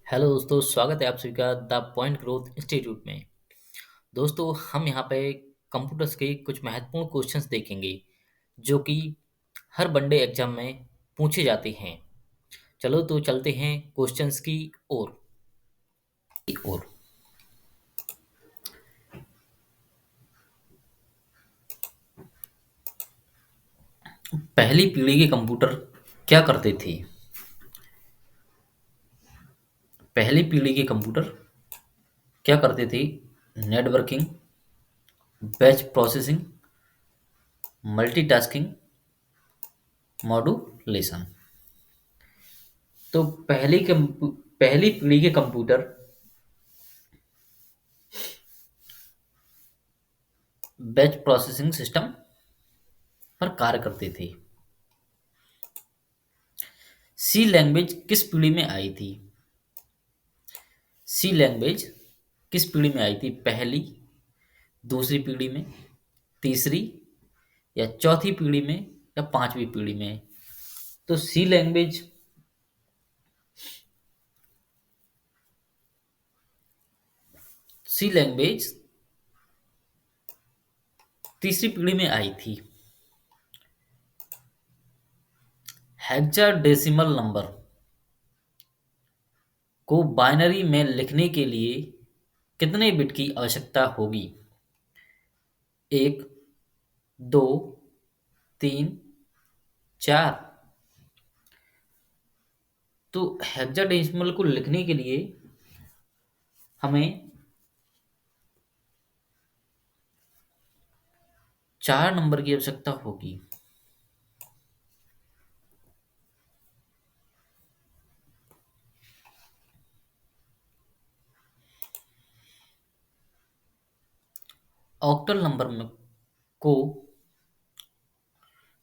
Hello दोस्तों, स्वागत है आप सभी का द पॉइंट ग्रोथ इंस्टीट्यूट में। दोस्तों, हम यहाँ पे कंप्यूटर्स के कुछ महत्वपूर्ण क्वेश्चंस देखेंगे जो कि हर वनडे एग्जाम में पूछे जाते हैं। चलो तो चलते हैं क्वेश्चंस की ओर। ओर पहली पीढ़ी के कंप्यूटर क्या करते थे? पहली पीढ़ी के कंप्यूटर क्या करते थे? Networking, batch processing, multitasking, modulation. तो पहली पीढ़ी के कंप्यूटर बैच प्रोसेसिंग सिस्टम पर कार्य करते थे। सी लैंग्वेज किस पीढ़ी में आई थी? सी लैंग्वेज किस पीढ़ी में आई थी? पहली, दूसरी पीढ़ी में, तीसरी या चौथी पीढ़ी में या पांचवी पीढ़ी में? तो सी लैंग्वेज तीसरी पीढ़ी में आई थी। हेक्साडेसिमल नंबर को बाइनरी में लिखने के लिए कितने बिट की आवश्यकता होगी? एक, दो, तीन, चार। तो हेक्साडेसिमल को लिखने के लिए हमें 4 नंबर की आवश्यकता होगी। ऑक्टल नंबर में को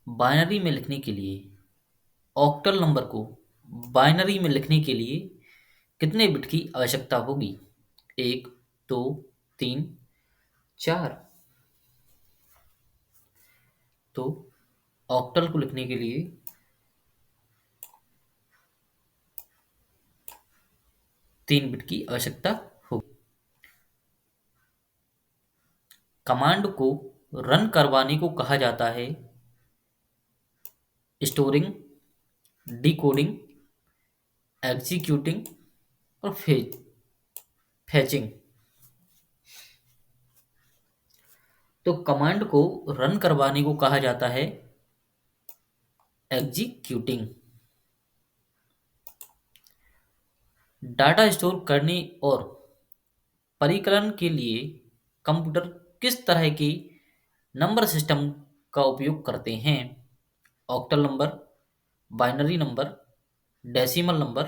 बाइनरी में लिखने के लिए ऑक्टल नंबर को बाइनरी में लिखने के लिए कितने बिट की आवश्यकता होगी? एक, दो, तीन, चार। तो ऑक्टल को लिखने के लिए 3 बिट की आवश्यकता होगी। कमांड को रन करवाने को कहा जाता है स्टोरिंग, डिकोडिंग, एग्जीक्यूटिंग और फैचिंग। तो कमांड को रन करवाने को कहा जाता है एग्जीक्यूटिंग। डाटा स्टोर करने और परिकलन के लिए कंप्यूटर किस तरह की नंबर सिस्टम का उपयोग करते हैं? Octal number, binary number, decimal number,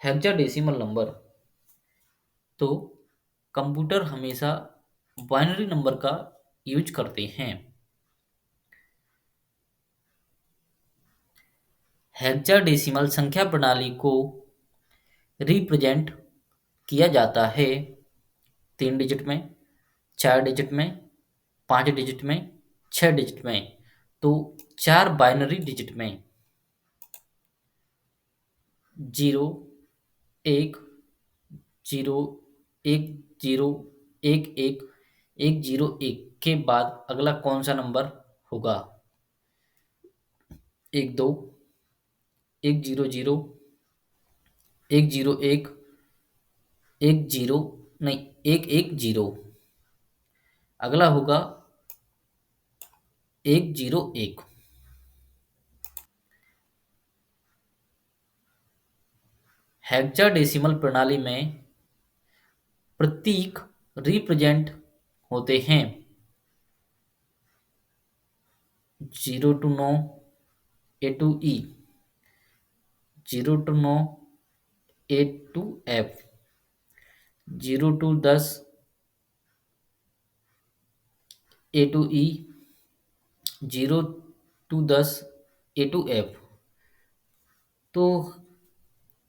hexadecimal number. तो कंप्यूटर हमेशा बाइनरी नंबर का यूज करते हैं। हेक्साडेसिमल संख्या प्रणाली को रिप्रेजेंट किया जाता है 3 डिजिट में, 4 डिजिट में, 5 डिजिट में, 6 डिजिट में। तो 4 बाइनरी डिजिट में 0, 1, 0, 1, 0, 1, 1, 1, 0, 1 के बाद अगला कौन सा नंबर होगा? 1, 2, 1, 0, 0, 1, 0, 1, 1, 0, नहीं, 1, 1, 0। अगला होगा 1, 0, 1। हेक्साडेसिमल प्रणाली में प्रतीक रिप्रेजेंट होते हैं 0 to 9 A to E, 0 to 9 A to F, 0 to 10 A to E, 0 to 10 A to F। तो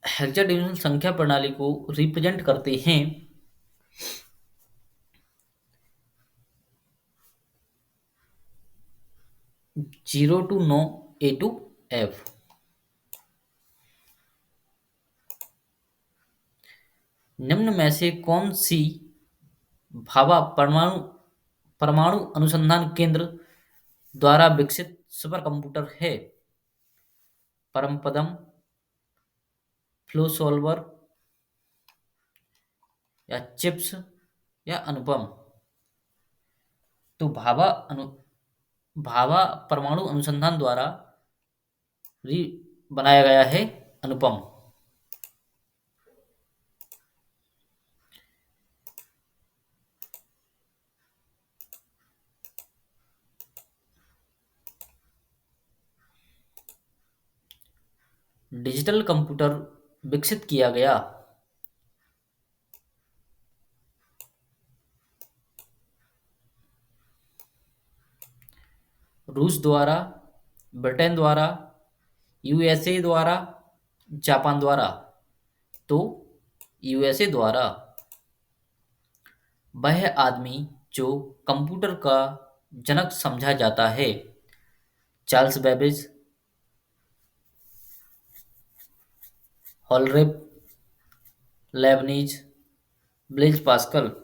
हेक्साडेसिमल संख्या प्रणाली को रिप्रेजेंट करते हैं 0 to 9 A to F। निम्न में से कौन सी भाभा परमाणु परमाणु अनुसंधान केंद्र द्वारा विकसित सुपर कंप्यूटर है? परमपदम, फ्लो सॉल्वर, या चिप्स, या अनुपम? तो भाभा परमाणु अनुसंधान द्वारा री बनाया गया है अनुपम। डिजिटल कंप्यूटर विकसित किया गया। रूस द्वारा, ब्रिटेन द्वारा, यूएसए द्वारा, जापान द्वारा? तो यूएसए द्वारा। वह आदमी जो कंप्यूटर का जनक समझा जाता है? Charles Babbage, Hollerith, Leibniz, Blaise Pascal?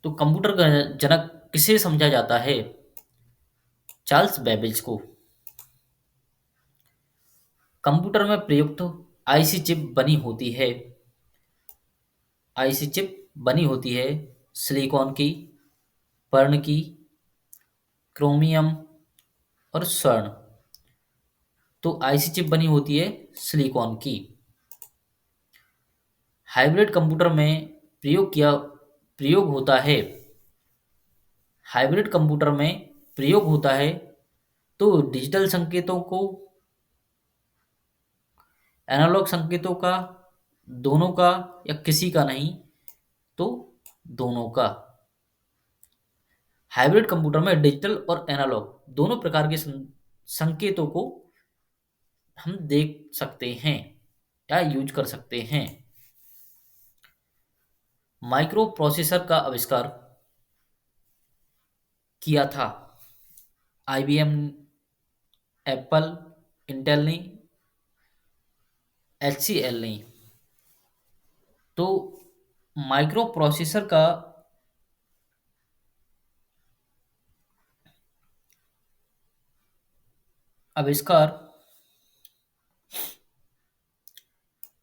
तो कंप्यूटर का जनक किसे समझा जाता है? चार्ल्स बेबेज को। कंप्यूटर में प्रयुक्त आईसी चिप बनी होती है। आईसी चिप बनी होती है सिलिकॉन की, पर्ण की, क्रोमियम और स्वर्ण। तो आईसी चिप बनी होती है सिलिकॉन की। हाइब्रिड कंप्यूटर में प्रयोग होता है। हाइब्रिड कंप्यूटर में प्रयोग होता है तो डिजिटल संकेतों को, एनालॉग संकेतों का, दोनों का, या किसी का नहीं, तो दोनों का। हाइब्रिड कंप्यूटर में डिजिटल और एनालॉग दोनों प्रकार के संकेतों को हम देख सकते हैं या यूज कर सकते हैं। माइक्रो प्रोसेसर का आविष्कार किया था आईबीएम, एप्पल, इंटेल ने, एचसीएल ने? तो माइक्रो प्रोसेसर का आविष्कार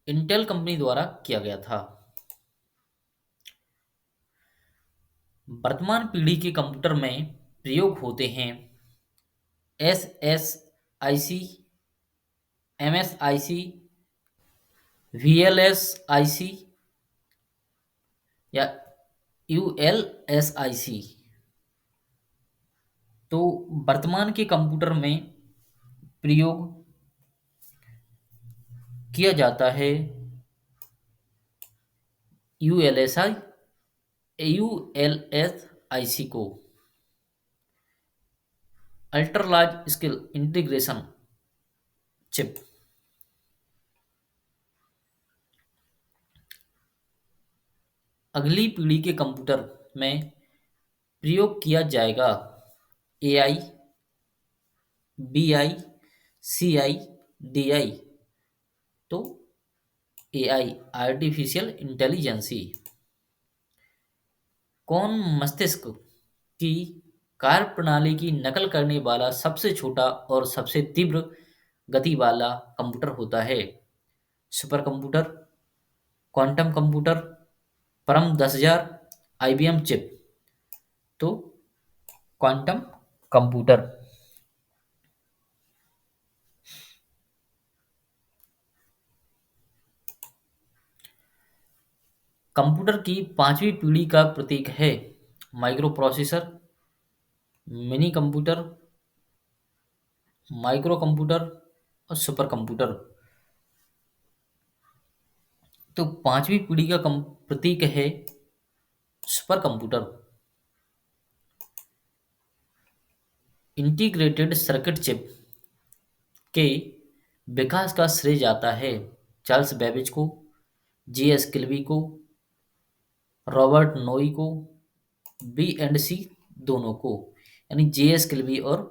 इंटेल कंपनी द्वारा किया गया था। वर्तमान पीढ़ी के कंप्यूटर में प्रयोग होते हैं S S I C, M S I C, V L S I C, या U L S I C? तो वर्तमान के कंप्यूटर में प्रयोग किया जाता है U L S I, U L S I C को, ultra large scale integration chip. अगली पीढ़ी के कंप्यूटर में प्रयोग किया जाएगा ए आई, B I, C I, D I? तो ए आई, आर्टिफिशियल इंटेलिजेंसी। कौन मस्तिष्क की कार्यप्रणाली की नकल करने वाला सबसे छोटा और सबसे तीव्र गति वाला कंप्यूटर होता है? सुपर कंप्यूटर, क्वांटम कंप्यूटर, परम 10,000, आईबीएम चिप? तो क्वांटम कंप्यूटर। कंप्यूटर की पांचवी पीढ़ी का प्रतीक है micro processor, mini computer, micro computer और सुपर कंप्यूटर। तो पांचवी पीढ़ी का प्रतीक है super computer. Integrated circuit chip के विकास का श्रेय जाता है चार्ल्स बेबेज को, जी एस किल्बी को, रॉबर्ट नोई को, बी एंड सी दोनों को? यानी जे एस किल्बी और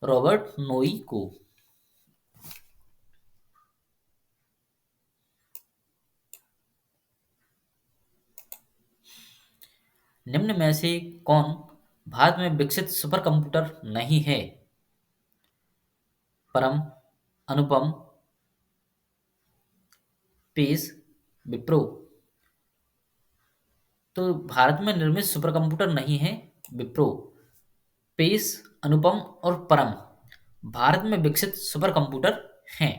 रॉबर्ट नोई को। निम्न में से कौन भारत में विकसित सुपर कंप्यूटर नहीं है? परम, अनुपम, पेस, विप्रो। तो भारत में निर्मित सुपर कंप्यूटर नहीं है विप्रो, पेस, अनुपम और परम भारत में विकसित सुपर कंप्यूटर हैं।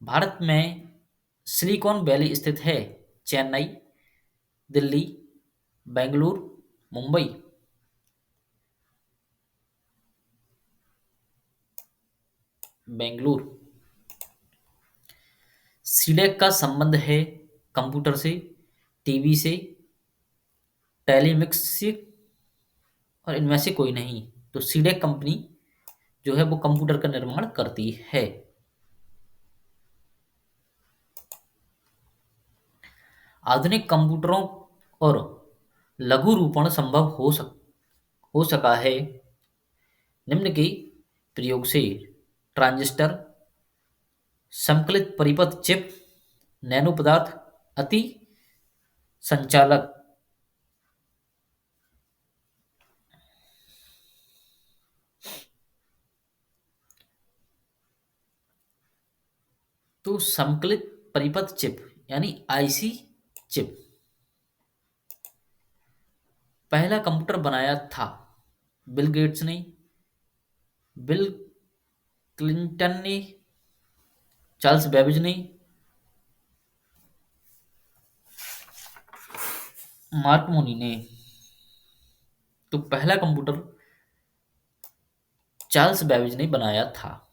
भारत में सिलिकॉन वैली स्थित है? चेन्नई, दिल्ली, बेंगलुरु, मुंबई। बेंगलुरु। सीडेक का संबंध है कंप्यूटर से, टीवी से, टेलीमिक्स से और इनमें से कोई नहीं। तो सीडेक कंपनी जो है वो कंप्यूटर का निर्माण करती है। आधुनिक कंप्यूटरों और लघु रूपण संभव हो सका है निम्न के प्रयोग से: ट्रांजिस्टर, संकलित परिपथ चिप, नैनो पदार्थ, अति संचालक। तो संकलित परिपथ चिप यानी आईसी चिप पहला कंप्यूटर बनाया था बिल गेट्स ने, बिल क्लिंटन ने, चार्ल्स बेबेज ने, मार्क मोनी ने। तो पहला कंप्यूटर चार्ल्स बेबेज ने बनाया था।